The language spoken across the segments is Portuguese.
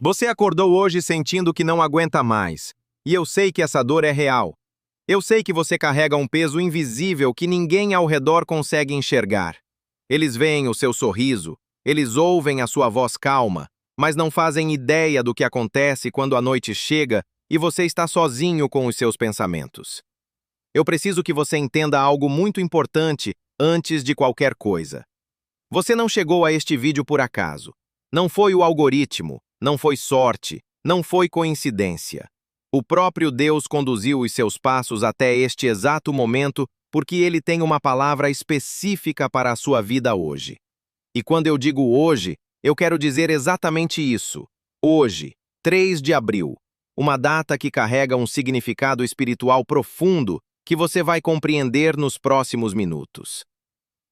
Você acordou hoje sentindo que não aguenta mais, e eu sei que essa dor é real. Eu sei que você carrega um peso invisível que ninguém ao redor consegue enxergar. Eles veem o seu sorriso, eles ouvem a sua voz calma, mas não fazem ideia do que acontece quando a noite chega e você está sozinho com os seus pensamentos. Eu preciso que você entenda algo muito importante antes de qualquer coisa. Você não chegou a este vídeo por acaso. Não foi o algoritmo, não foi sorte, não foi coincidência. O próprio Deus conduziu os seus passos até este exato momento porque Ele tem uma palavra específica para a sua vida hoje. E quando eu digo hoje, eu quero dizer exatamente isso. Hoje, 3 de abril, uma data que carrega um significado espiritual profundo que você vai compreender nos próximos minutos.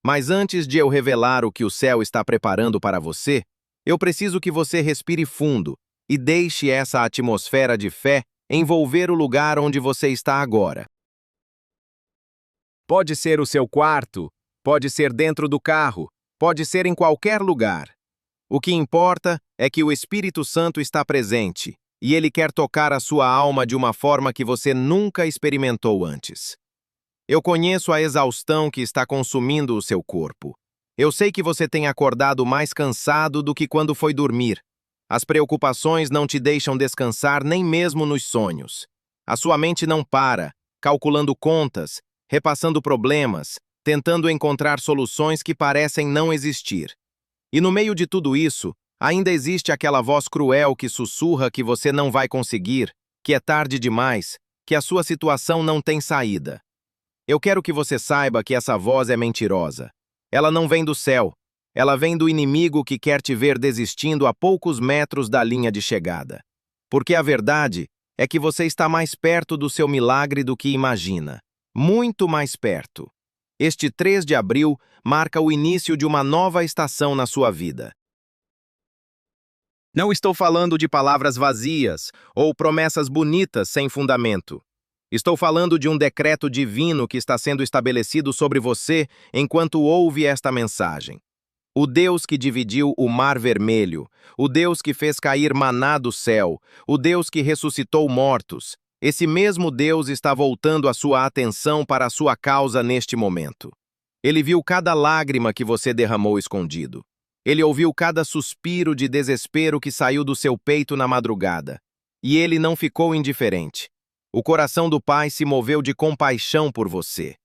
Mas antes de eu revelar o que o céu está preparando para você, eu preciso que você respire fundo e deixe essa atmosfera de fé envolver o lugar onde você está agora. Pode ser o seu quarto, pode ser dentro do carro, pode ser em qualquer lugar. O que importa é que o Espírito Santo está presente e ele quer tocar a sua alma de uma forma que você nunca experimentou antes. Eu conheço a exaustão que está consumindo o seu corpo. Eu sei que você tem acordado mais cansado do que quando foi dormir. As preocupações não te deixam descansar nem mesmo nos sonhos. A sua mente não para, calculando contas, repassando problemas, tentando encontrar soluções que parecem não existir. E no meio de tudo isso, ainda existe aquela voz cruel que sussurra que você não vai conseguir, que é tarde demais, que a sua situação não tem saída. Eu quero que você saiba que essa voz é mentirosa. Ela não vem do céu. Ela vem do inimigo que quer te ver desistindo a poucos metros da linha de chegada. Porque a verdade é que você está mais perto do seu milagre do que imagina. Muito mais perto. Este 3 de abril marca o início de uma nova estação na sua vida. Não estou falando de palavras vazias ou promessas bonitas sem fundamento. Estou falando de um decreto divino que está sendo estabelecido sobre você enquanto ouve esta mensagem. O Deus que dividiu o Mar Vermelho, o Deus que fez cair maná do céu, o Deus que ressuscitou mortos, esse mesmo Deus está voltando a sua atenção para a sua causa neste momento. Ele viu cada lágrima que você derramou escondido. Ele ouviu cada suspiro de desespero que saiu do seu peito na madrugada. E ele não ficou indiferente. O coração do Pai se moveu de compaixão por você.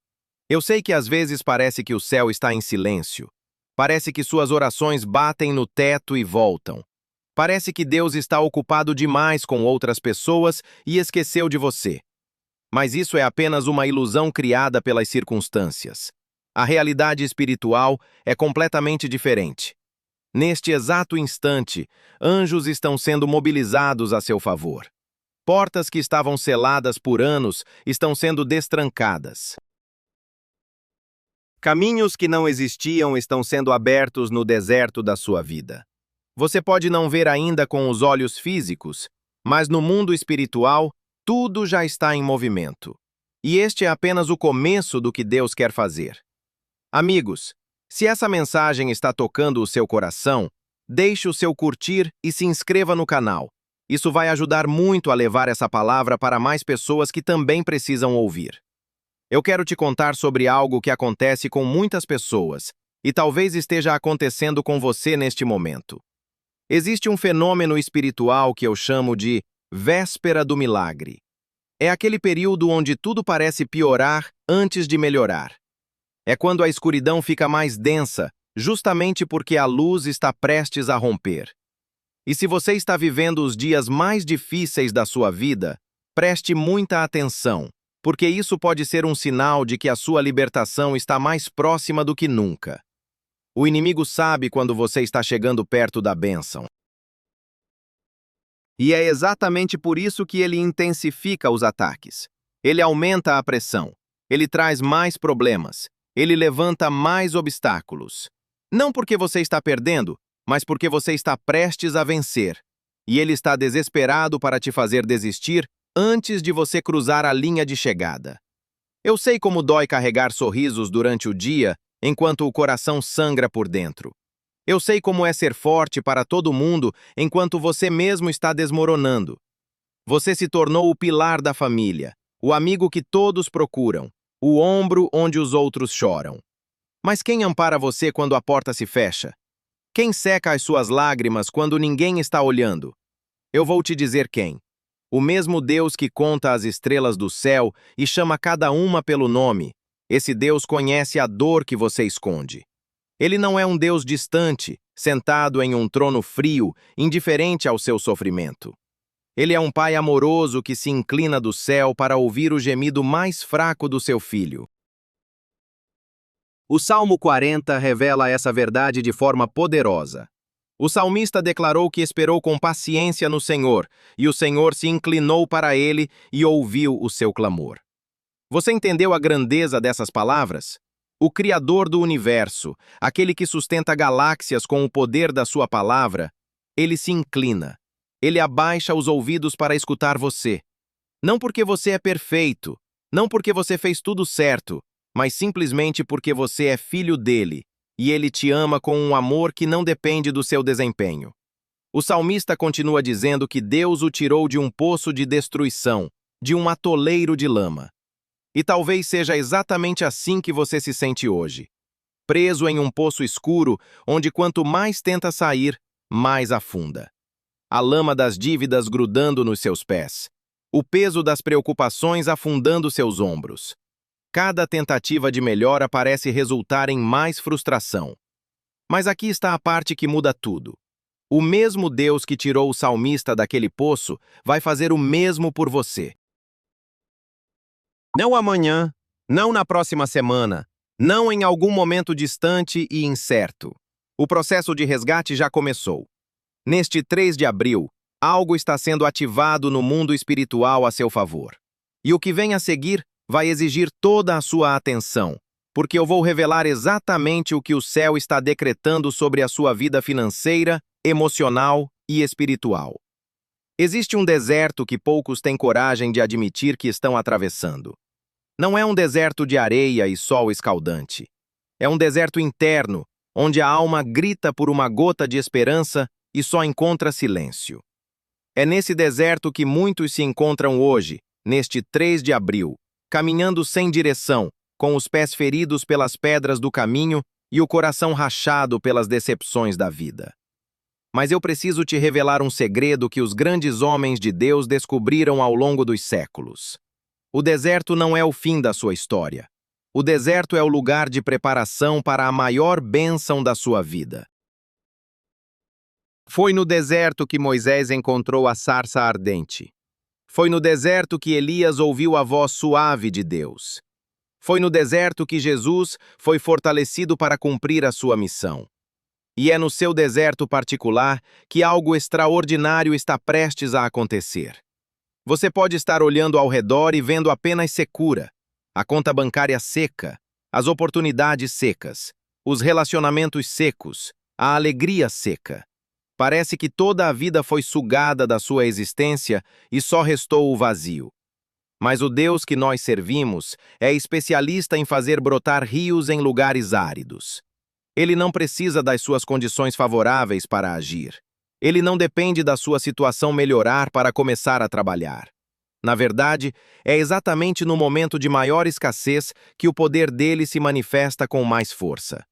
Eu sei que às vezes parece que o céu está em silêncio. Parece que suas orações batem no teto e voltam. Parece que Deus está ocupado demais com outras pessoas e esqueceu de você. Mas isso é apenas uma ilusão criada pelas circunstâncias. A realidade espiritual é completamente diferente. Neste exato instante, anjos estão sendo mobilizados a seu favor. Portas que estavam seladas por anos estão sendo destrancadas. Caminhos que não existiam estão sendo abertos no deserto da sua vida. Você pode não ver ainda com os olhos físicos, mas no mundo espiritual, tudo já está em movimento. E este é apenas o começo do que Deus quer fazer. Amigos, se essa mensagem está tocando o seu coração, deixe o seu curtir e se inscreva no canal. Isso vai ajudar muito a levar essa palavra para mais pessoas que também precisam ouvir. Eu quero te contar sobre algo que acontece com muitas pessoas e talvez esteja acontecendo com você neste momento. Existe um fenômeno espiritual que eu chamo de véspera do milagre. É aquele período onde tudo parece piorar antes de melhorar. É quando a escuridão fica mais densa, justamente porque a luz está prestes a romper. E se você está vivendo os dias mais difíceis da sua vida, preste muita atenção, porque isso pode ser um sinal de que a sua libertação está mais próxima do que nunca. O inimigo sabe quando você está chegando perto da bênção. E é exatamente por isso que ele intensifica os ataques. Ele aumenta a pressão. Ele traz mais problemas. Ele levanta mais obstáculos. Não porque você está perdendo, mas porque você está prestes a vencer. E ele está desesperado para te fazer desistir antes de você cruzar a linha de chegada. Eu sei como dói carregar sorrisos durante o dia enquanto o coração sangra por dentro. Eu sei como é ser forte para todo mundo enquanto você mesmo está desmoronando. Você se tornou o pilar da família, o amigo que todos procuram, o ombro onde os outros choram. Mas quem ampara você quando a porta se fecha? Quem seca as suas lágrimas quando ninguém está olhando? Eu vou te dizer quem. O mesmo Deus que conta as estrelas do céu e chama cada uma pelo nome. Esse Deus conhece a dor que você esconde. Ele não é um Deus distante, sentado em um trono frio, indiferente ao seu sofrimento. Ele é um pai amoroso que se inclina do céu para ouvir o gemido mais fraco do seu filho. O Salmo 40 revela essa verdade de forma poderosa. O salmista declarou que esperou com paciência no Senhor, e o Senhor se inclinou para ele e ouviu o seu clamor. Você entendeu a grandeza dessas palavras? O Criador do universo, aquele que sustenta galáxias com o poder da sua palavra, ele se inclina. Ele abaixa os ouvidos para escutar você. Não porque você é perfeito, não porque você fez tudo certo, mas simplesmente porque você é filho dele, e ele te ama com um amor que não depende do seu desempenho. O salmista continua dizendo que Deus o tirou de um poço de destruição, de um atoleiro de lama. E talvez seja exatamente assim que você se sente hoje. Preso em um poço escuro, onde quanto mais tenta sair, mais afunda. A lama das dívidas grudando nos seus pés. O peso das preocupações afundando seus ombros. Cada tentativa de melhora parece resultar em mais frustração. Mas aqui está a parte que muda tudo. O mesmo Deus que tirou o salmista daquele poço vai fazer o mesmo por você. Não amanhã, não na próxima semana, não em algum momento distante e incerto. O processo de resgate já começou. Neste 3 de abril, algo está sendo ativado no mundo espiritual a seu favor. E o que vem a seguir vai exigir toda a sua atenção, porque eu vou revelar exatamente o que o céu está decretando sobre a sua vida financeira, emocional e espiritual. Existe um deserto que poucos têm coragem de admitir que estão atravessando. Não é um deserto de areia e sol escaldante. É um deserto interno, onde a alma grita por uma gota de esperança e só encontra silêncio. É nesse deserto que muitos se encontram hoje, neste 3 de abril, caminhando sem direção, com os pés feridos pelas pedras do caminho e o coração rachado pelas decepções da vida. Mas eu preciso te revelar um segredo que os grandes homens de Deus descobriram ao longo dos séculos. O deserto não é o fim da sua história. O deserto é o lugar de preparação para a maior bênção da sua vida. Foi no deserto que Moisés encontrou a sarça ardente. Foi no deserto que Elias ouviu a voz suave de Deus. Foi no deserto que Jesus foi fortalecido para cumprir a sua missão. E é no seu deserto particular que algo extraordinário está prestes a acontecer. Você pode estar olhando ao redor e vendo apenas secura, a conta bancária seca, as oportunidades secas, os relacionamentos secos, a alegria seca. Parece que toda a vida foi sugada da sua existência e só restou o vazio. Mas o Deus que nós servimos é especialista em fazer brotar rios em lugares áridos. Ele não precisa das suas condições favoráveis para agir. Ele não depende da sua situação melhorar para começar a trabalhar. Na verdade, é exatamente no momento de maior escassez que o poder dele se manifesta com mais força.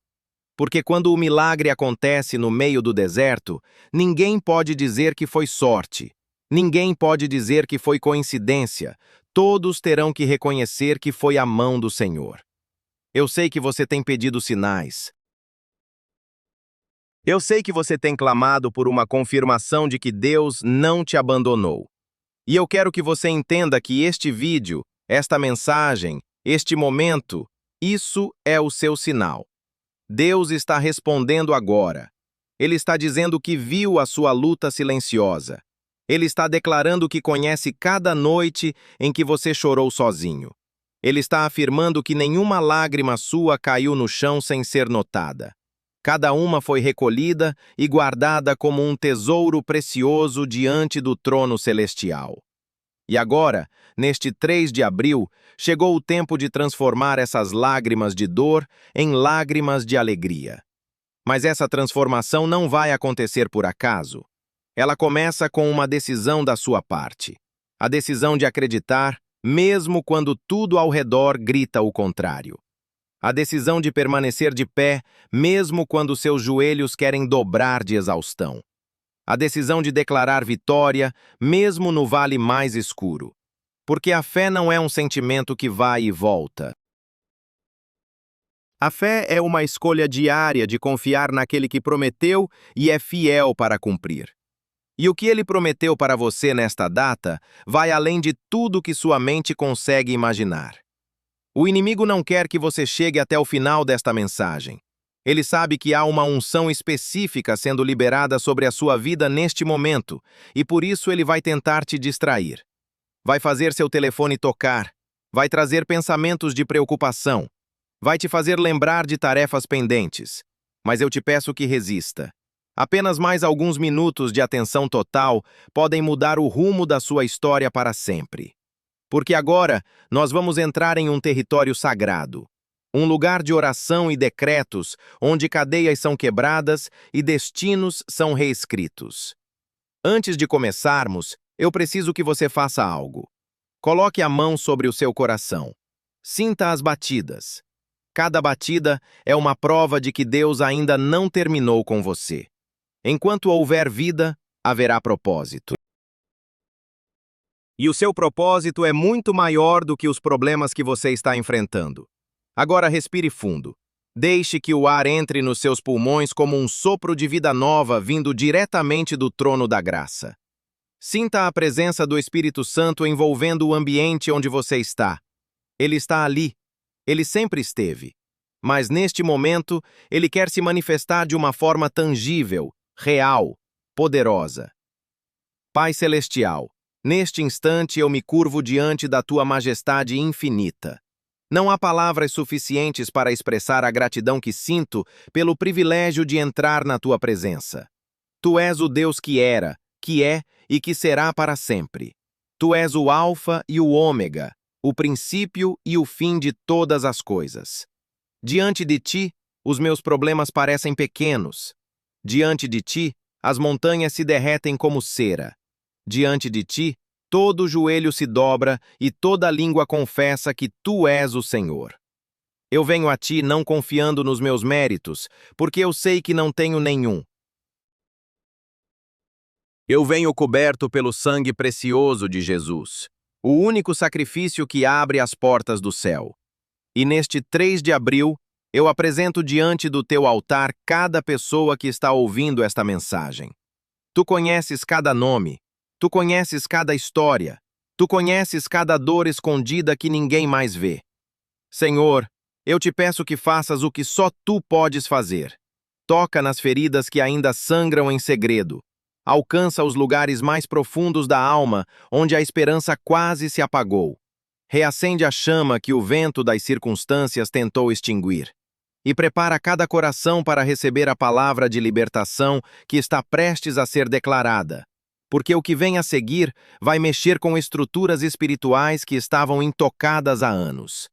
Porque quando o milagre acontece no meio do deserto, ninguém pode dizer que foi sorte. Ninguém pode dizer que foi coincidência. Todos terão que reconhecer que foi a mão do Senhor. Eu sei que você tem pedido sinais. Eu sei que você tem clamado por uma confirmação de que Deus não te abandonou. E eu quero que você entenda que este vídeo, esta mensagem, este momento, isso é o seu sinal. Deus está respondendo agora. Ele está dizendo que viu a sua luta silenciosa. Ele está declarando que conhece cada noite em que você chorou sozinho. Ele está afirmando que nenhuma lágrima sua caiu no chão sem ser notada. Cada uma foi recolhida e guardada como um tesouro precioso diante do trono celestial. E agora, neste 3 de abril, chegou o tempo de transformar essas lágrimas de dor em lágrimas de alegria. Mas essa transformação não vai acontecer por acaso. Ela começa com uma decisão da sua parte. A decisão de acreditar, mesmo quando tudo ao redor grita o contrário. A decisão de permanecer de pé, mesmo quando seus joelhos querem dobrar de exaustão. A decisão de declarar vitória, mesmo no vale mais escuro. Porque a fé não é um sentimento que vai e volta. A fé é uma escolha diária de confiar naquele que prometeu e é fiel para cumprir. E o que ele prometeu para você nesta data vai além de tudo que sua mente consegue imaginar. O inimigo não quer que você chegue até o final desta mensagem. Ele sabe que há uma unção específica sendo liberada sobre a sua vida neste momento, e por isso ele vai tentar te distrair. Vai fazer seu telefone tocar, vai trazer pensamentos de preocupação, vai te fazer lembrar de tarefas pendentes. Mas eu te peço que resista. Apenas mais alguns minutos de atenção total podem mudar o rumo da sua história para sempre. Porque agora nós vamos entrar em um território sagrado. Um lugar de oração e decretos, onde cadeias são quebradas e destinos são reescritos. Antes de começarmos, eu preciso que você faça algo. Coloque a mão sobre o seu coração. Sinta as batidas. Cada batida é uma prova de que Deus ainda não terminou com você. Enquanto houver vida, haverá propósito. E o seu propósito é muito maior do que os problemas que você está enfrentando. Agora respire fundo. Deixe que o ar entre nos seus pulmões como um sopro de vida nova vindo diretamente do trono da graça. Sinta a presença do Espírito Santo envolvendo o ambiente onde você está. Ele está ali. Ele sempre esteve. Mas neste momento, ele quer se manifestar de uma forma tangível, real, poderosa. Pai Celestial, neste instante eu me curvo diante da tua majestade infinita. Não há palavras suficientes para expressar a gratidão que sinto pelo privilégio de entrar na tua presença. Tu és o Deus que era, que é e que será para sempre. Tu és o Alfa e o Ômega, o princípio e o fim de todas as coisas. Diante de ti, os meus problemas parecem pequenos. Diante de ti, as montanhas se derretem como cera. Diante de ti, todo joelho se dobra e toda língua confessa que tu és o Senhor. Eu venho a ti não confiando nos meus méritos, porque eu sei que não tenho nenhum. Eu venho coberto pelo sangue precioso de Jesus, o único sacrifício que abre as portas do céu. E neste 3 de abril, eu apresento diante do teu altar cada pessoa que está ouvindo esta mensagem. Tu conheces cada nome, tu conheces cada história, tu conheces cada dor escondida que ninguém mais vê. Senhor, eu te peço que faças o que só tu podes fazer. Toca nas feridas que ainda sangram em segredo. Alcança os lugares mais profundos da alma, onde a esperança quase se apagou. Reacende a chama que o vento das circunstâncias tentou extinguir. E prepara cada coração para receber a palavra de libertação que está prestes a ser declarada. Porque o que vem a seguir vai mexer com estruturas espirituais que estavam intocadas há anos.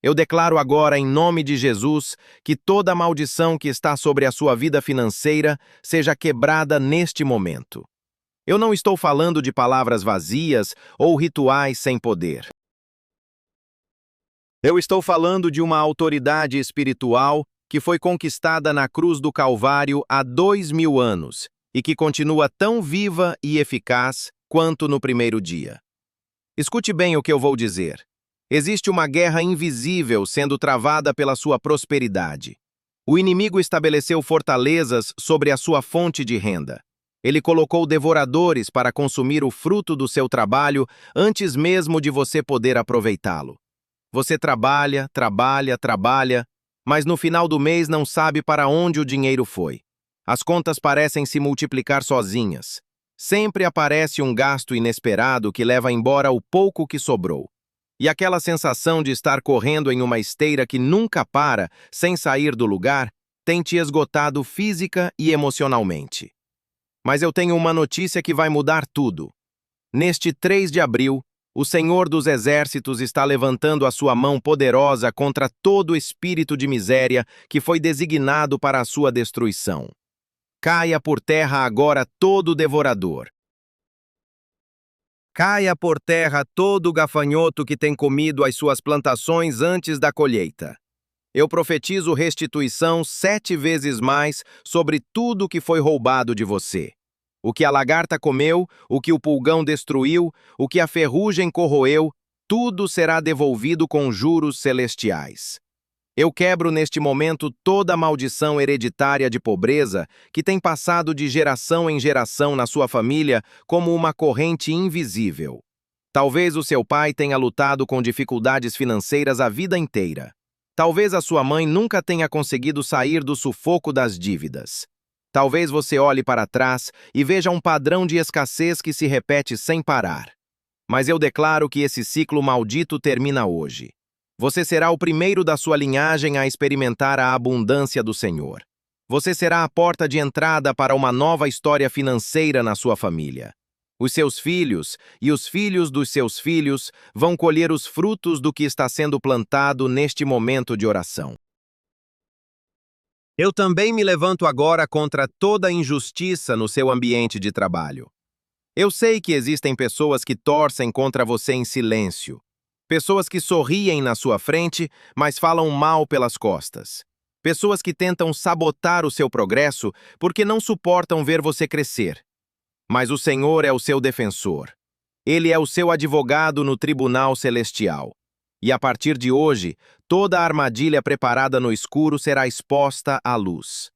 Eu declaro agora, em nome de Jesus, que toda maldição que está sobre a sua vida financeira seja quebrada neste momento. Eu não estou falando de palavras vazias ou rituais sem poder. Eu estou falando de uma autoridade espiritual que foi conquistada na cruz do Calvário há 2000 anos e que continua tão viva e eficaz quanto no primeiro dia. Escute bem o que eu vou dizer. Existe uma guerra invisível sendo travada pela sua prosperidade. O inimigo estabeleceu fortalezas sobre a sua fonte de renda. Ele colocou devoradores para consumir o fruto do seu trabalho antes mesmo de você poder aproveitá-lo. Você trabalha, mas no final do mês não sabe para onde o dinheiro foi. As contas parecem se multiplicar sozinhas. Sempre aparece um gasto inesperado que leva embora o pouco que sobrou. E aquela sensação de estar correndo em uma esteira que nunca para, sem sair do lugar, tem te esgotado física e emocionalmente. Mas eu tenho uma notícia que vai mudar tudo. Neste 3 de abril, O Senhor dos Exércitos está levantando a sua mão poderosa contra todo espírito de miséria que foi designado para a sua destruição. Caia por terra agora todo devorador. Caia por terra todo gafanhoto que tem comido as suas plantações antes da colheita. Eu profetizo restituição 7 vezes mais sobre tudo que foi roubado de você. O que a lagarta comeu, o que o pulgão destruiu, o que a ferrugem corroeu, tudo será devolvido com juros celestiais. Eu quebro neste momento toda a maldição hereditária de pobreza que tem passado de geração em geração na sua família como uma corrente invisível. Talvez o seu pai tenha lutado com dificuldades financeiras a vida inteira. Talvez a sua mãe nunca tenha conseguido sair do sufoco das dívidas. Talvez você olhe para trás e veja um padrão de escassez que se repete sem parar. Mas eu declaro que esse ciclo maldito termina hoje. Você será o primeiro da sua linhagem a experimentar a abundância do Senhor. Você será a porta de entrada para uma nova história financeira na sua família. Os seus filhos e os filhos dos seus filhos vão colher os frutos do que está sendo plantado neste momento de oração. Eu também me levanto agora contra toda injustiça no seu ambiente de trabalho. Eu sei que existem pessoas que torcem contra você em silêncio. Pessoas que sorriem na sua frente, mas falam mal pelas costas. Pessoas que tentam sabotar o seu progresso porque não suportam ver você crescer. Mas o Senhor é o seu defensor. Ele é o seu advogado no tribunal celestial. E a partir de hoje, toda a armadilha preparada no escuro será exposta à luz.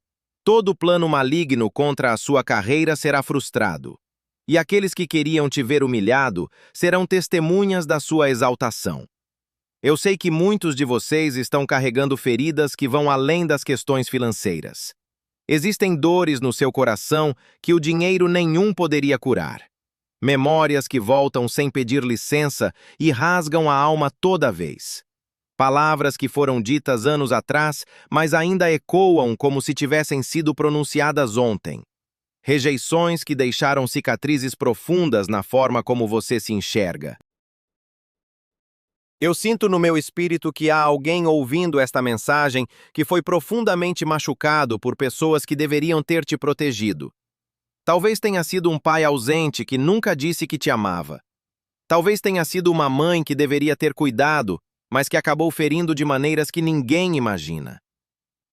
Todo plano maligno contra a sua carreira será frustrado. E aqueles que queriam te ver humilhado serão testemunhas da sua exaltação. Eu sei que muitos de vocês estão carregando feridas que vão além das questões financeiras. Existem dores no seu coração que o dinheiro nenhum poderia curar. Memórias que voltam sem pedir licença e rasgam a alma toda vez. Palavras que foram ditas anos atrás, mas ainda ecoam como se tivessem sido pronunciadas ontem. Rejeições que deixaram cicatrizes profundas na forma como você se enxerga. Eu sinto no meu espírito que há alguém ouvindo esta mensagem que foi profundamente machucado por pessoas que deveriam ter te protegido. Talvez tenha sido um pai ausente que nunca disse que te amava. Talvez tenha sido uma mãe que deveria ter cuidado, mas que acabou ferindo de maneiras que ninguém imagina.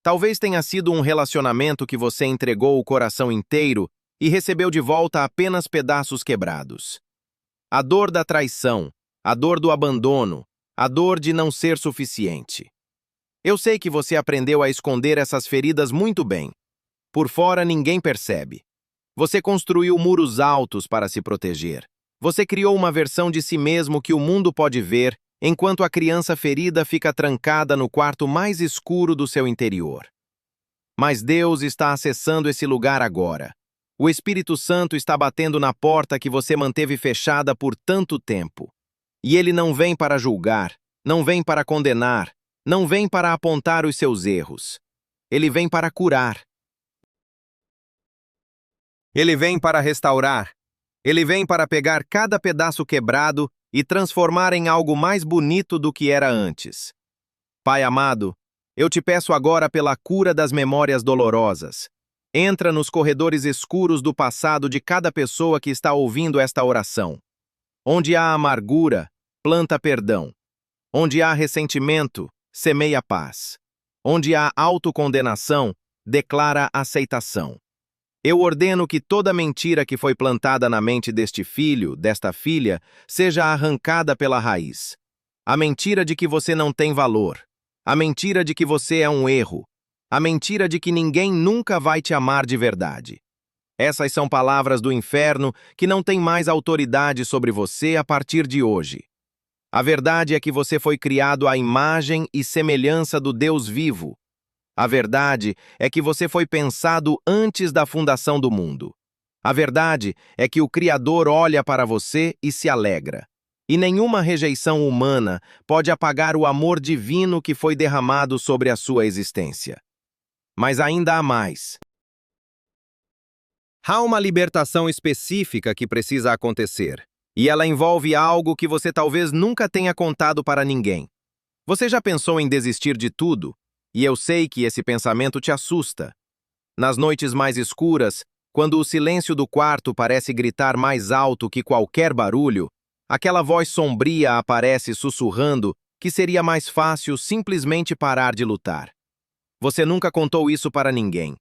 Talvez tenha sido um relacionamento que você entregou o coração inteiro e recebeu de volta apenas pedaços quebrados. A dor da traição, a dor do abandono, a dor de não ser suficiente. Eu sei que você aprendeu a esconder essas feridas muito bem. Por fora ninguém percebe. Você construiu muros altos para se proteger. Você criou uma versão de si mesmo que o mundo pode ver, enquanto a criança ferida fica trancada no quarto mais escuro do seu interior. Mas Deus está acessando esse lugar agora. O Espírito Santo está batendo na porta que você manteve fechada por tanto tempo. E ele não vem para julgar, não vem para condenar, não vem para apontar os seus erros. Ele vem para curar. Ele vem para restaurar. Ele vem para pegar cada pedaço quebrado e transformar em algo mais bonito do que era antes. Pai amado, eu te peço agora pela cura das memórias dolorosas. Entra nos corredores escuros do passado de cada pessoa que está ouvindo esta oração. Onde há amargura, planta perdão. Onde há ressentimento, semeia paz. Onde há autocondenação, declara aceitação. Eu ordeno que toda mentira que foi plantada na mente deste filho, desta filha, seja arrancada pela raiz. A mentira de que você não tem valor. A mentira de que você é um erro. A mentira de que ninguém nunca vai te amar de verdade. Essas são palavras do inferno que não têm mais autoridade sobre você a partir de hoje. A verdade é que você foi criado à imagem e semelhança do Deus vivo. A verdade é que você foi pensado antes da fundação do mundo. A verdade é que o Criador olha para você e se alegra. E nenhuma rejeição humana pode apagar o amor divino que foi derramado sobre a sua existência. Mas ainda há mais. Há uma libertação específica que precisa acontecer. E ela envolve algo que você talvez nunca tenha contado para ninguém. Você já pensou em desistir de tudo? E eu sei que esse pensamento te assusta. Nas noites mais escuras, quando o silêncio do quarto parece gritar mais alto que qualquer barulho, aquela voz sombria aparece sussurrando que seria mais fácil simplesmente parar de lutar. Você nunca contou isso para ninguém.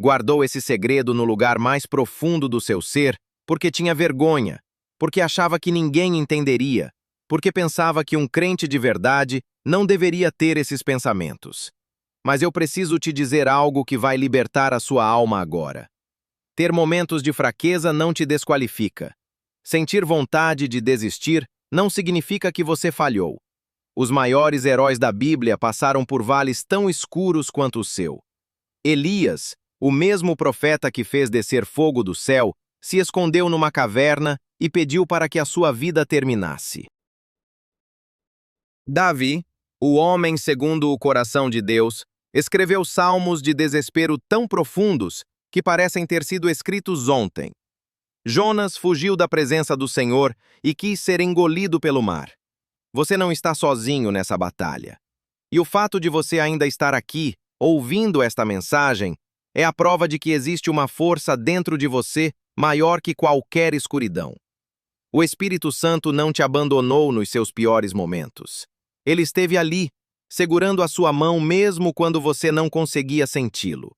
Guardou esse segredo no lugar mais profundo do seu ser porque tinha vergonha, porque achava que ninguém entenderia, porque pensava que um crente de verdade não deveria ter esses pensamentos. Mas eu preciso te dizer algo que vai libertar a sua alma agora. Ter momentos de fraqueza não te desqualifica. Sentir vontade de desistir não significa que você falhou. Os maiores heróis da Bíblia passaram por vales tão escuros quanto o seu. Elias, o mesmo profeta que fez descer fogo do céu, se escondeu numa caverna e pediu para que a sua vida terminasse. Davi, o homem segundo o coração de Deus, escreveu salmos de desespero tão profundos que parecem ter sido escritos ontem. Jonas fugiu da presença do Senhor e quis ser engolido pelo mar. Você não está sozinho nessa batalha. E o fato de você ainda estar aqui, ouvindo esta mensagem, é a prova de que existe uma força dentro de você maior que qualquer escuridão. O Espírito Santo não te abandonou nos seus piores momentos. Ele esteve ali, segurando a sua mão mesmo quando você não conseguia senti-lo.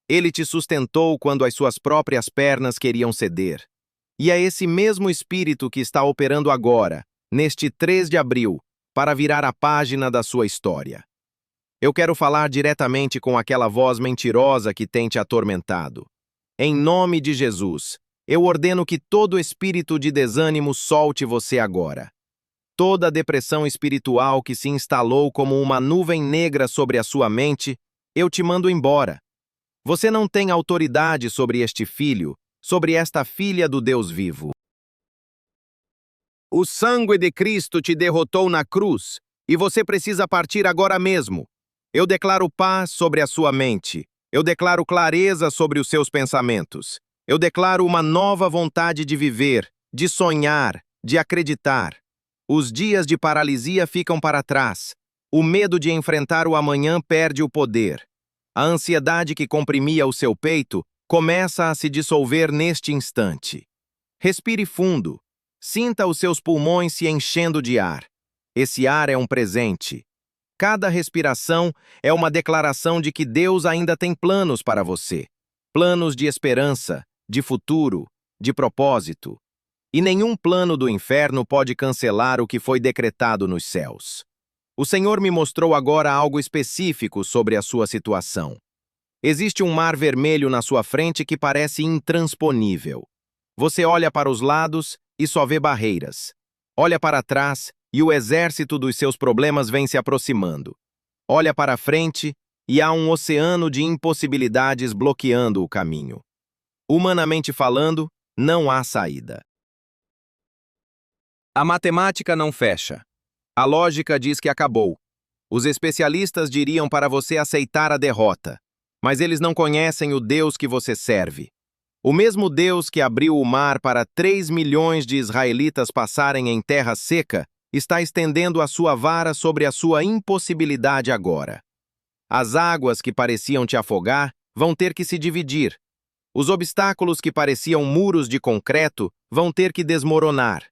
Ele te sustentou quando as suas próprias pernas queriam ceder. E é esse mesmo Espírito que está operando agora, neste 3 de abril, para virar a página da sua história. Eu quero falar diretamente com aquela voz mentirosa que tem te atormentado. Em nome de Jesus, eu ordeno que todo espírito de desânimo solte você agora. Toda a depressão espiritual que se instalou como uma nuvem negra sobre a sua mente, eu te mando embora. Você não tem autoridade sobre este filho, sobre esta filha do Deus vivo. O sangue de Cristo te derrotou na cruz, e você precisa partir agora mesmo. Eu declaro paz sobre a sua mente. Eu declaro clareza sobre os seus pensamentos. Eu declaro uma nova vontade de viver, de sonhar, de acreditar. Os dias de paralisia ficam para trás. O medo de enfrentar o amanhã perde o poder. A ansiedade que comprimia o seu peito começa a se dissolver neste instante. Respire fundo. Sinta os seus pulmões se enchendo de ar. Esse ar é um presente. Cada respiração é uma declaração de que Deus ainda tem planos para você. Planos de esperança, de futuro, de propósito. E nenhum plano do inferno pode cancelar o que foi decretado nos céus. O Senhor me mostrou agora algo específico sobre a sua situação. Existe um mar vermelho na sua frente que parece intransponível. Você olha para os lados e só vê barreiras. Olha para trás e o exército dos seus problemas vem se aproximando. Olha para frente e há um oceano de impossibilidades bloqueando o caminho. Humanamente falando, não há saída. A matemática não fecha. A lógica diz que acabou. Os especialistas diriam para você aceitar a derrota, mas eles não conhecem o Deus que você serve. O mesmo Deus que abriu o mar para 3 milhões de israelitas passarem em terra seca está estendendo a sua vara sobre a sua impossibilidade agora. As águas que pareciam te afogar vão ter que se dividir. Os obstáculos que pareciam muros de concreto vão ter que desmoronar.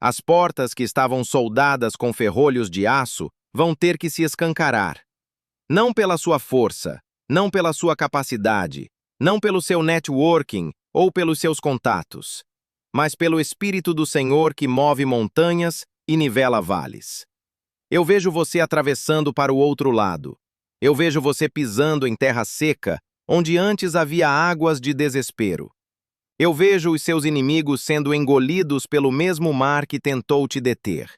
As portas que estavam soldadas com ferrolhos de aço vão ter que se escancarar. Não pela sua força, não pela sua capacidade, não pelo seu networking ou pelos seus contatos, mas pelo Espírito do Senhor que move montanhas e nivela vales. Eu vejo você atravessando para o outro lado. Eu vejo você pisando em terra seca, onde antes havia águas de desespero. Eu vejo os seus inimigos sendo engolidos pelo mesmo mar que tentou te deter.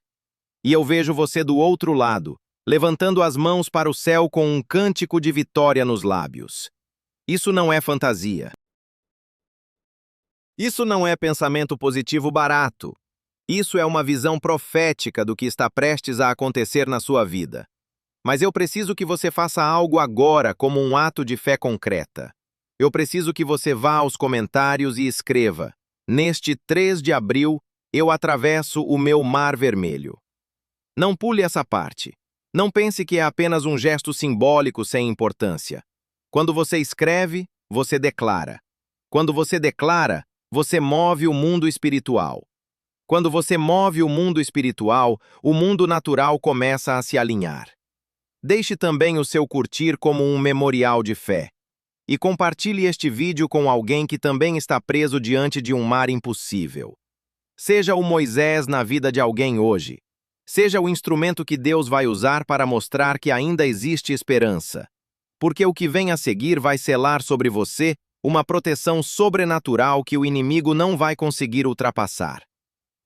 E eu vejo você do outro lado, levantando as mãos para o céu com um cântico de vitória nos lábios. Isso não é fantasia. Isso não é pensamento positivo barato. Isso é uma visão profética do que está prestes a acontecer na sua vida. Mas eu preciso que você faça algo agora como um ato de fé concreta. Eu preciso que você vá aos comentários e escreva: neste 3 de abril, eu atravesso o meu mar vermelho. Não pule essa parte. Não pense que é apenas um gesto simbólico sem importância. Quando você escreve, você declara. Quando você declara, você move o mundo espiritual. Quando você move o mundo espiritual, o mundo natural começa a se alinhar. Deixe também o seu curtir como um memorial de fé. E compartilhe este vídeo com alguém que também está preso diante de um mar impossível. Seja o Moisés na vida de alguém hoje. Seja o instrumento que Deus vai usar para mostrar que ainda existe esperança. Porque o que vem a seguir vai selar sobre você uma proteção sobrenatural que o inimigo não vai conseguir ultrapassar.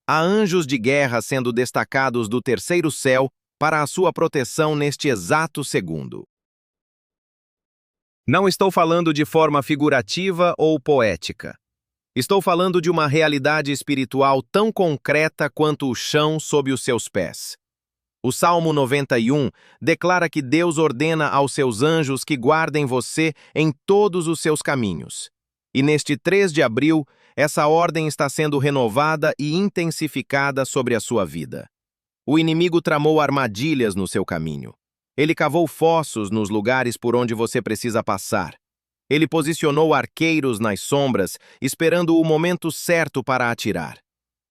Há anjos de guerra sendo destacados do terceiro céu para a sua proteção neste exato segundo. Não estou falando de forma figurativa ou poética. Estou falando de uma realidade espiritual tão concreta quanto o chão sob os seus pés. O Salmo 91 declara que Deus ordena aos seus anjos que guardem você em todos os seus caminhos. E neste 3 de abril, essa ordem está sendo renovada e intensificada sobre a sua vida. O inimigo tramou armadilhas no seu caminho. Ele cavou fossos nos lugares por onde você precisa passar. Ele posicionou arqueiros nas sombras, esperando o momento certo para atirar.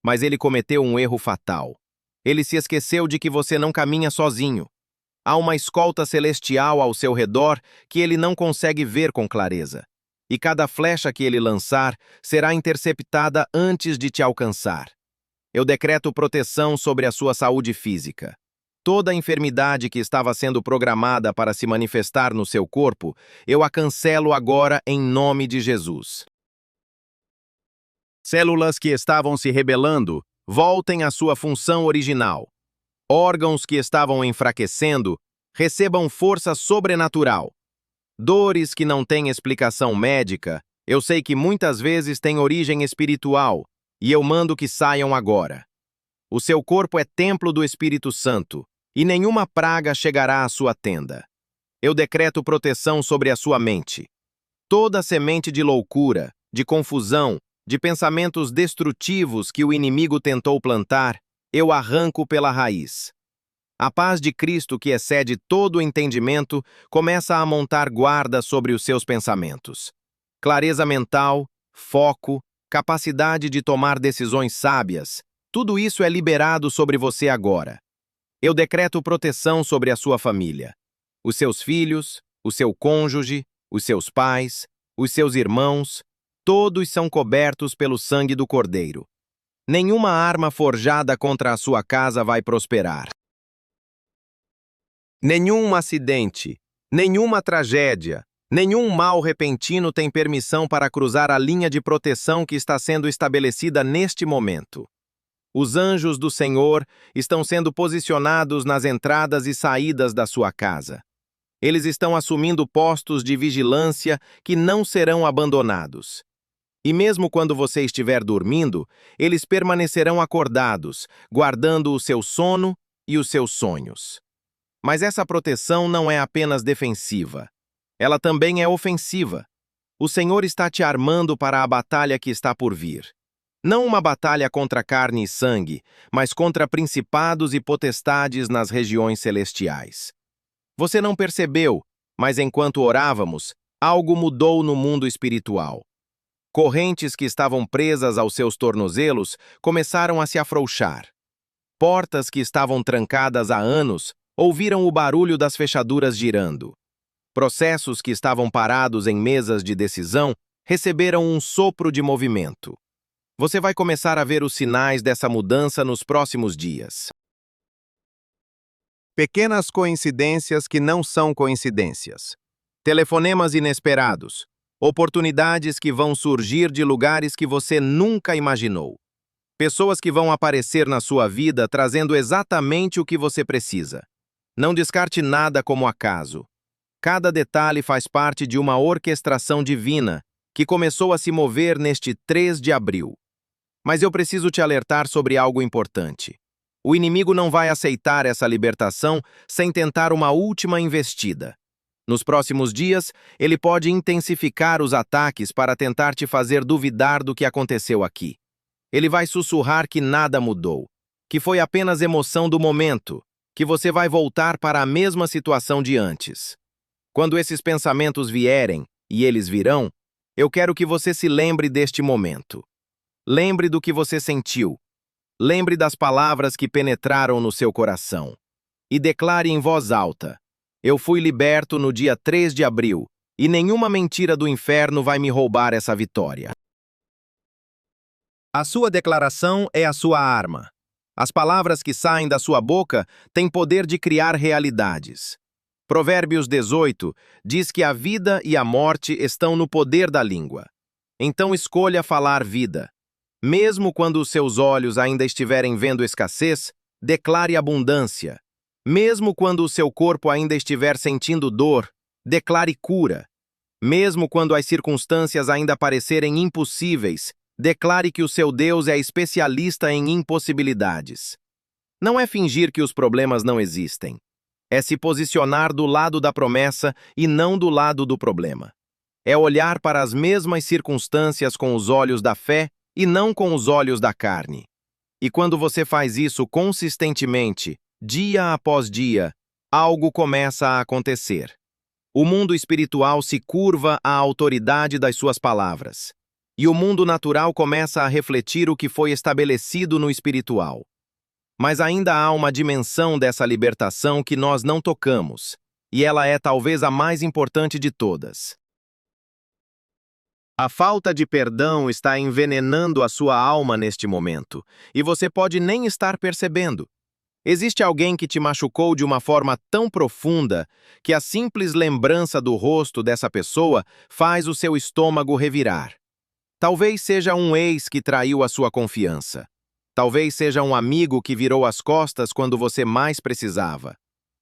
Mas ele cometeu um erro fatal. Ele se esqueceu de que você não caminha sozinho. Há uma escolta celestial ao seu redor que ele não consegue ver com clareza. E cada flecha que ele lançar será interceptada antes de te alcançar. Eu decreto proteção sobre a sua saúde física. Toda a enfermidade que estava sendo programada para se manifestar no seu corpo, eu a cancelo agora em nome de Jesus. Células que estavam se rebelando, voltem à sua função original. Órgãos que estavam enfraquecendo, recebam força sobrenatural. Dores que não têm explicação médica, eu sei que muitas vezes têm origem espiritual, e eu mando que saiam agora. O seu corpo é templo do Espírito Santo, e nenhuma praga chegará à sua tenda. Eu decreto proteção sobre a sua mente. Toda semente de loucura, de confusão, de pensamentos destrutivos que o inimigo tentou plantar, eu arranco pela raiz. A paz de Cristo, que excede todo o entendimento, começa a montar guarda sobre os seus pensamentos. Clareza mental, foco, capacidade de tomar decisões sábias, tudo isso é liberado sobre você agora. Eu decreto proteção sobre a sua família. Os seus filhos, o seu cônjuge, os seus pais, os seus irmãos, todos são cobertos pelo sangue do Cordeiro. Nenhuma arma forjada contra a sua casa vai prosperar. Nenhum acidente, nenhuma tragédia, nenhum mal repentino tem permissão para cruzar a linha de proteção que está sendo estabelecida neste momento. Os anjos do Senhor estão sendo posicionados nas entradas e saídas da sua casa. Eles estão assumindo postos de vigilância que não serão abandonados. E mesmo quando você estiver dormindo, eles permanecerão acordados, guardando o seu sono e os seus sonhos. Mas essa proteção não é apenas defensiva. Ela também é ofensiva. O Senhor está te armando para a batalha que está por vir. Não uma batalha contra carne e sangue, mas contra principados e potestades nas regiões celestiais. Você não percebeu, mas enquanto orávamos, algo mudou no mundo espiritual. Correntes que estavam presas aos seus tornozelos começaram a se afrouxar. Portas que estavam trancadas há anos ouviram o barulho das fechaduras girando. Processos que estavam parados em mesas de decisão receberam um sopro de movimento. Você vai começar a ver os sinais dessa mudança nos próximos dias. Pequenas coincidências que não são coincidências. Telefonemas inesperados. Oportunidades que vão surgir de lugares que você nunca imaginou. Pessoas que vão aparecer na sua vida trazendo exatamente o que você precisa. Não descarte nada como acaso. Cada detalhe faz parte de uma orquestração divina que começou a se mover neste 3 de abril. Mas eu preciso te alertar sobre algo importante. O inimigo não vai aceitar essa libertação sem tentar uma última investida. Nos próximos dias, ele pode intensificar os ataques para tentar te fazer duvidar do que aconteceu aqui. Ele vai sussurrar que nada mudou, que foi apenas emoção do momento, que você vai voltar para a mesma situação de antes. Quando esses pensamentos vierem, e eles virão, eu quero que você se lembre deste momento. Lembre do que você sentiu. Lembre das palavras que penetraram no seu coração. E declare em voz alta: eu fui liberto no dia 3 de abril, e nenhuma mentira do inferno vai me roubar essa vitória. A sua declaração é a sua arma. As palavras que saem da sua boca têm poder de criar realidades. Provérbios 18 diz que a vida e a morte estão no poder da língua. Então escolha falar vida. Mesmo quando os seus olhos ainda estiverem vendo escassez, declare abundância. Mesmo quando o seu corpo ainda estiver sentindo dor, declare cura. Mesmo quando as circunstâncias ainda parecerem impossíveis, declare que o seu Deus é especialista em impossibilidades. Não é fingir que os problemas não existem. É se posicionar do lado da promessa e não do lado do problema. É olhar para as mesmas circunstâncias com os olhos da fé e não com os olhos da carne. E quando você faz isso consistentemente, dia após dia, algo começa a acontecer. O mundo espiritual se curva à autoridade das suas palavras. E o mundo natural começa a refletir o que foi estabelecido no espiritual. Mas ainda há uma dimensão dessa libertação que nós não tocamos, e ela é talvez a mais importante de todas. A falta de perdão está envenenando a sua alma neste momento, e você pode nem estar percebendo. Existe alguém que te machucou de uma forma tão profunda que a simples lembrança do rosto dessa pessoa faz o seu estômago revirar. Talvez seja um ex que traiu a sua confiança. Talvez seja um amigo que virou as costas quando você mais precisava.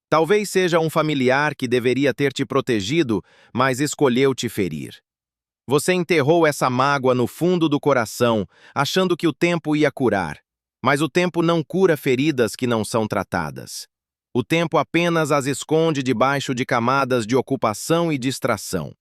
Talvez seja um familiar que deveria ter te protegido, mas escolheu te ferir. Você enterrou essa mágoa no fundo do coração, achando que o tempo ia curar. Mas o tempo não cura feridas que não são tratadas. O tempo apenas as esconde debaixo de camadas de ocupação e distração.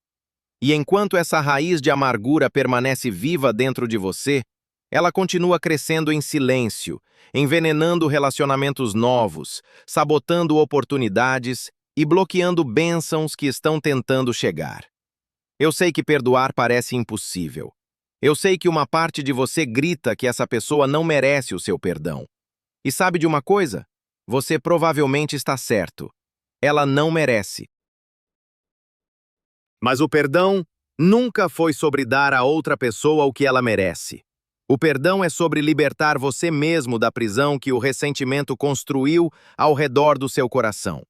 E enquanto essa raiz de amargura permanece viva dentro de você, ela continua crescendo em silêncio, envenenando relacionamentos novos, sabotando oportunidades e bloqueando bênçãos que estão tentando chegar. Eu sei que perdoar parece impossível. Eu sei que uma parte de você grita que essa pessoa não merece o seu perdão. E sabe de uma coisa? Você provavelmente está certo. Ela não merece. Mas o perdão nunca foi sobre dar a outra pessoa o que ela merece. O perdão é sobre libertar você mesmo da prisão que o ressentimento construiu ao redor do seu coração.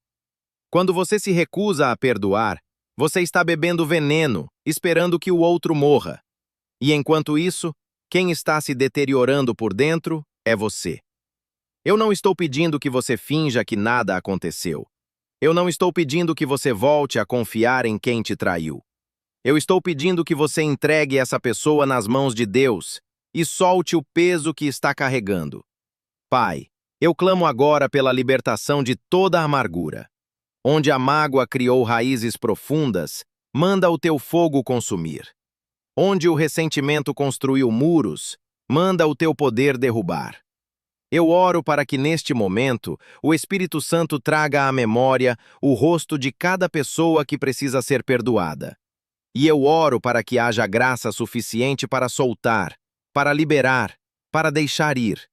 Quando você se recusa a perdoar, você está bebendo veneno, esperando que o outro morra. E enquanto isso, quem está se deteriorando por dentro é você. Eu não estou pedindo que você finja que nada aconteceu. Eu não estou pedindo que você volte a confiar em quem te traiu. Eu estou pedindo que você entregue essa pessoa nas mãos de Deus e solte o peso que está carregando. Pai, eu clamo agora pela libertação de toda a amargura. Onde a mágoa criou raízes profundas, manda o teu fogo consumir. Onde o ressentimento construiu muros, manda o teu poder derrubar. Eu oro para que neste momento o Espírito Santo traga à memória o rosto de cada pessoa que precisa ser perdoada. E eu oro para que haja graça suficiente para soltar, para liberar, para deixar ir.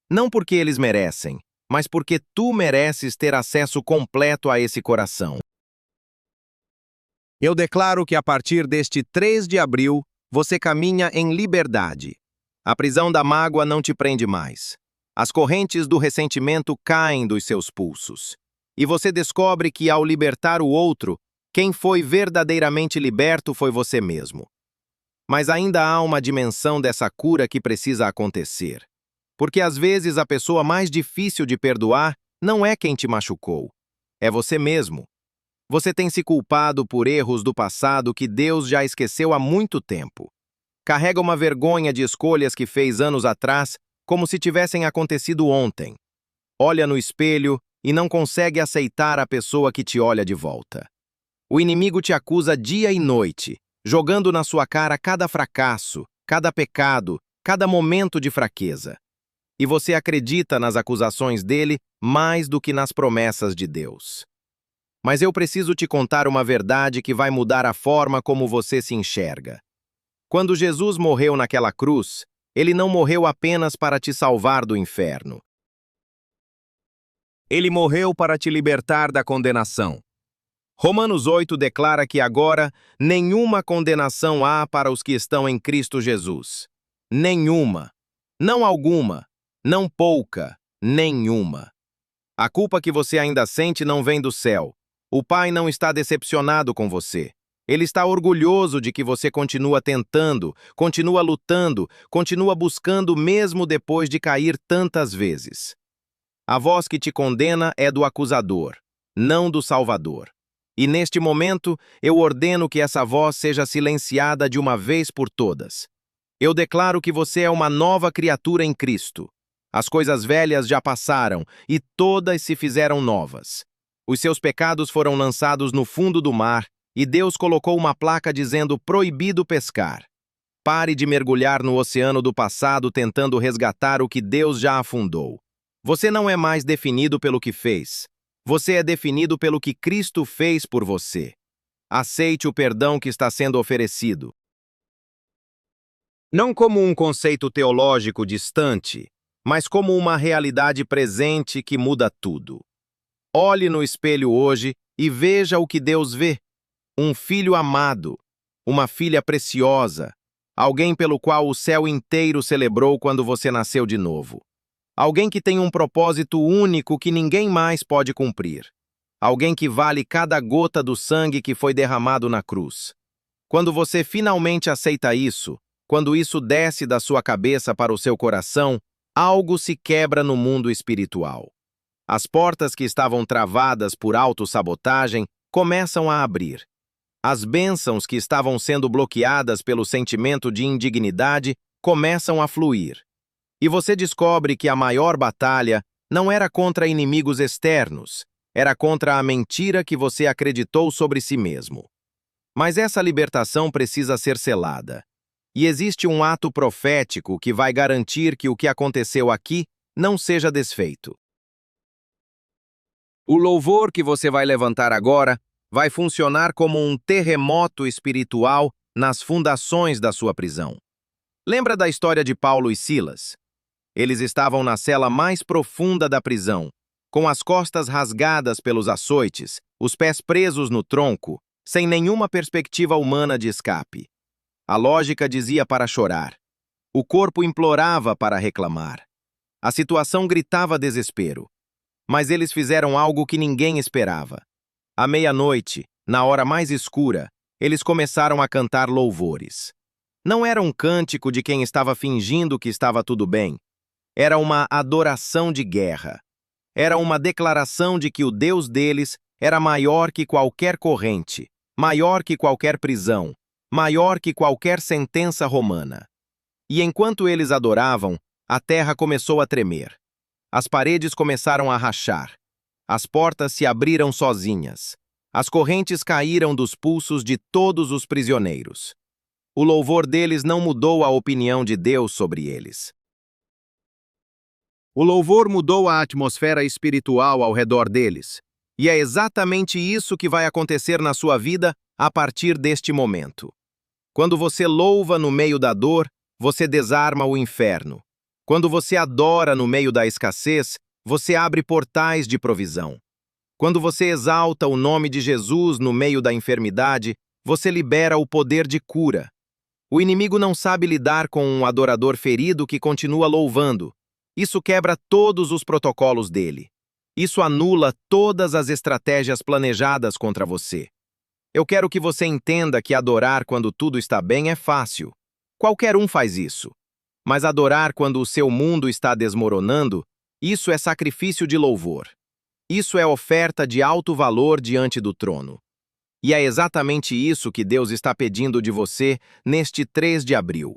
Não porque eles merecem, mas porque tu mereces ter acesso completo a esse coração. Eu declaro que a partir deste 3 de abril, você caminha em liberdade. A prisão da mágoa não te prende mais. As correntes do ressentimento caem dos seus pulsos. E você descobre que, ao libertar o outro, quem foi verdadeiramente liberto foi você mesmo. Mas ainda há uma dimensão dessa cura que precisa acontecer. Porque às vezes a pessoa mais difícil de perdoar não é quem te machucou. É você mesmo. Você tem se culpado por erros do passado que Deus já esqueceu há muito tempo. Carrega uma vergonha de escolhas que fez anos atrás, como se tivessem acontecido ontem. Olha no espelho e não consegue aceitar a pessoa que te olha de volta. O inimigo te acusa dia e noite, jogando na sua cara cada fracasso, cada pecado, cada momento de fraqueza. E você acredita nas acusações dele mais do que nas promessas de Deus. Mas eu preciso te contar uma verdade que vai mudar a forma como você se enxerga. Quando Jesus morreu naquela cruz, ele não morreu apenas para te salvar do inferno. Ele morreu para te libertar da condenação. Romanos 8 declara que agora nenhuma condenação há para os que estão em Cristo Jesus. Nenhuma. Não alguma. Não pouca. Nenhuma. A culpa que você ainda sente não vem do céu. O Pai não está decepcionado com você. Ele está orgulhoso de que você continua tentando, continua lutando, continua buscando mesmo depois de cair tantas vezes. A voz que te condena é do acusador, não do Salvador. E neste momento, eu ordeno que essa voz seja silenciada de uma vez por todas. Eu declaro que você é uma nova criatura em Cristo. As coisas velhas já passaram e todas se fizeram novas. Os seus pecados foram lançados no fundo do mar e Deus colocou uma placa dizendo proibido pescar. Pare de mergulhar no oceano do passado tentando resgatar o que Deus já afundou. Você não é mais definido pelo que fez. Você é definido pelo que Cristo fez por você. Aceite o perdão que está sendo oferecido. Não como um conceito teológico distante, mas como uma realidade presente que muda tudo. Olhe no espelho hoje e veja o que Deus vê. Um filho amado, uma filha preciosa, alguém pelo qual o céu inteiro celebrou quando você nasceu de novo. Alguém que tem um propósito único que ninguém mais pode cumprir. Alguém que vale cada gota do sangue que foi derramado na cruz. Quando você finalmente aceita isso, quando isso desce da sua cabeça para o seu coração, algo se quebra no mundo espiritual. As portas que estavam travadas por autossabotagem começam a abrir. As bênçãos que estavam sendo bloqueadas pelo sentimento de indignidade começam a fluir. E você descobre que a maior batalha não era contra inimigos externos, era contra a mentira que você acreditou sobre si mesmo. Mas essa libertação precisa ser selada. E existe um ato profético que vai garantir que o que aconteceu aqui não seja desfeito. O louvor que você vai levantar agora vai funcionar como um terremoto espiritual nas fundações da sua prisão. Lembra da história de Paulo e Silas? Eles estavam na cela mais profunda da prisão, com as costas rasgadas pelos açoites, os pés presos no tronco, sem nenhuma perspectiva humana de escape. A lógica dizia para chorar. O corpo implorava para reclamar. A situação gritava desespero. Mas eles fizeram algo que ninguém esperava. À meia-noite, na hora mais escura, eles começaram a cantar louvores. Não era um cântico de quem estava fingindo que estava tudo bem. Era uma adoração de guerra. Era uma declaração de que o Deus deles era maior que qualquer corrente, maior que qualquer prisão, maior que qualquer sentença romana. E enquanto eles adoravam, a terra começou a tremer. As paredes começaram a rachar. As portas se abriram sozinhas. As correntes caíram dos pulsos de todos os prisioneiros. O louvor deles não mudou a opinião de Deus sobre eles. O louvor mudou a atmosfera espiritual ao redor deles. E é exatamente isso que vai acontecer na sua vida a partir deste momento. Quando você louva no meio da dor, você desarma o inferno. Quando você adora no meio da escassez, você abre portais de provisão. Quando você exalta o nome de Jesus no meio da enfermidade, você libera o poder de cura. O inimigo não sabe lidar com um adorador ferido que continua louvando. Isso quebra todos os protocolos dele. Isso anula todas as estratégias planejadas contra você. Eu quero que você entenda que adorar quando tudo está bem é fácil. Qualquer um faz isso. Mas adorar quando o seu mundo está desmoronando, isso é sacrifício de louvor. Isso é oferta de alto valor diante do trono. E é exatamente isso que Deus está pedindo de você neste 3 de abril.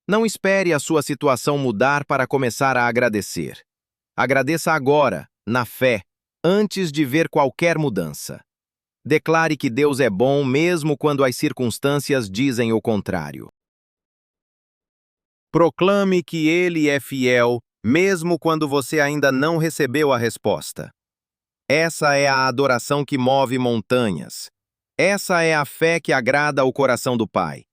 Não espere a sua situação mudar para começar a agradecer. Agradeça agora, na fé, antes de ver qualquer mudança. Declare que Deus é bom mesmo quando as circunstâncias dizem o contrário. Proclame que Ele é fiel, mesmo quando você ainda não recebeu a resposta. Essa é a adoração que move montanhas. Essa é a fé que agrada ao coração do Pai.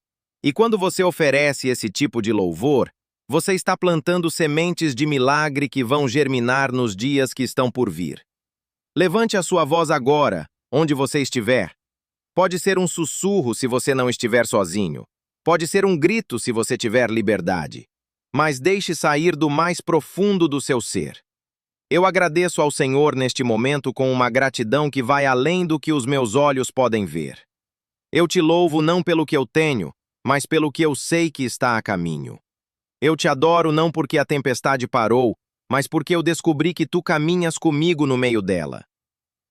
E quando você oferece esse tipo de louvor, você está plantando sementes de milagre que vão germinar nos dias que estão por vir. Levante a sua voz agora, onde você estiver. Pode ser um sussurro se você não estiver sozinho. Pode ser um grito se você tiver liberdade. Mas deixe sair do mais profundo do seu ser. Eu agradeço ao Senhor neste momento com uma gratidão que vai além do que os meus olhos podem ver. Eu te louvo não pelo que eu tenho, mas pelo que eu sei que está a caminho. Eu te adoro não porque a tempestade parou, mas porque eu descobri que tu caminhas comigo no meio dela.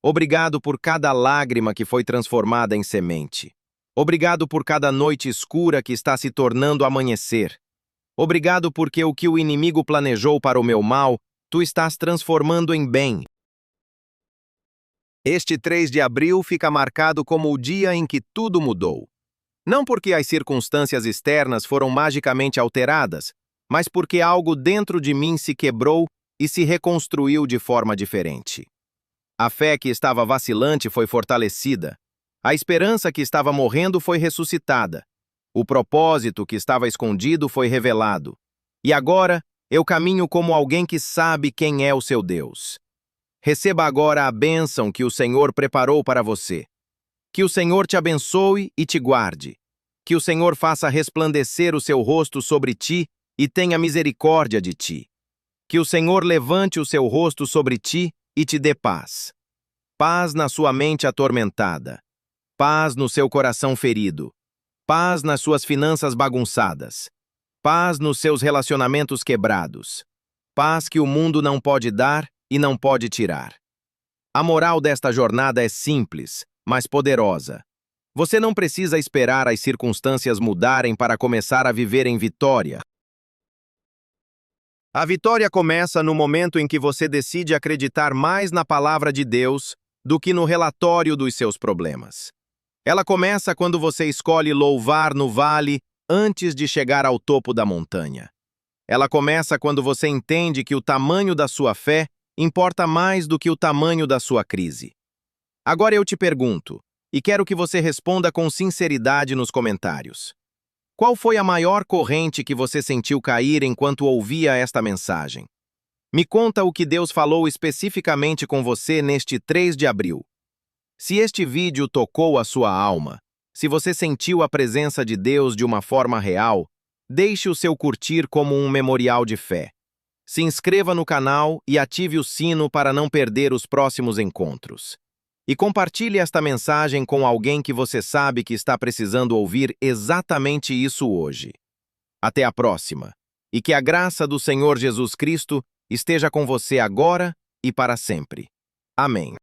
Obrigado por cada lágrima que foi transformada em semente. Obrigado por cada noite escura que está se tornando amanhecer. Obrigado porque o que o inimigo planejou para o meu mal, tu estás transformando em bem. Este 3 de abril fica marcado como o dia em que tudo mudou. Não porque as circunstâncias externas foram magicamente alteradas, mas porque algo dentro de mim se quebrou e se reconstruiu de forma diferente. A fé que estava vacilante foi fortalecida. A esperança que estava morrendo foi ressuscitada. O propósito que estava escondido foi revelado. E agora, eu caminho como alguém que sabe quem é o seu Deus. Receba agora a bênção que o Senhor preparou para você. Que o Senhor te abençoe e te guarde. Que o Senhor faça resplandecer o seu rosto sobre ti e tenha misericórdia de ti. Que o Senhor levante o seu rosto sobre ti e te dê paz. Paz na sua mente atormentada. Paz no seu coração ferido. Paz nas suas finanças bagunçadas. Paz nos seus relacionamentos quebrados. Paz que o mundo não pode dar e não pode tirar. A moral desta jornada é simples, mas poderosa. Você não precisa esperar as circunstâncias mudarem para começar a viver em vitória. A vitória começa no momento em que você decide acreditar mais na palavra de Deus do que no relatório dos seus problemas. Ela começa quando você escolhe louvar no vale antes de chegar ao topo da montanha. Ela começa quando você entende que o tamanho da sua fé importa mais do que o tamanho da sua crise. Agora eu te pergunto, e quero que você responda com sinceridade nos comentários. Qual foi a maior corrente que você sentiu cair enquanto ouvia esta mensagem? Me conta o que Deus falou especificamente com você neste 3 de abril. Se este vídeo tocou a sua alma, se você sentiu a presença de Deus de uma forma real, deixe o seu curtir como um memorial de fé. Se inscreva no canal e ative o sino para não perder os próximos encontros. E compartilhe esta mensagem com alguém que você sabe que está precisando ouvir exatamente isso hoje. Até a próxima. E que a graça do Senhor Jesus Cristo esteja com você agora e para sempre. Amém.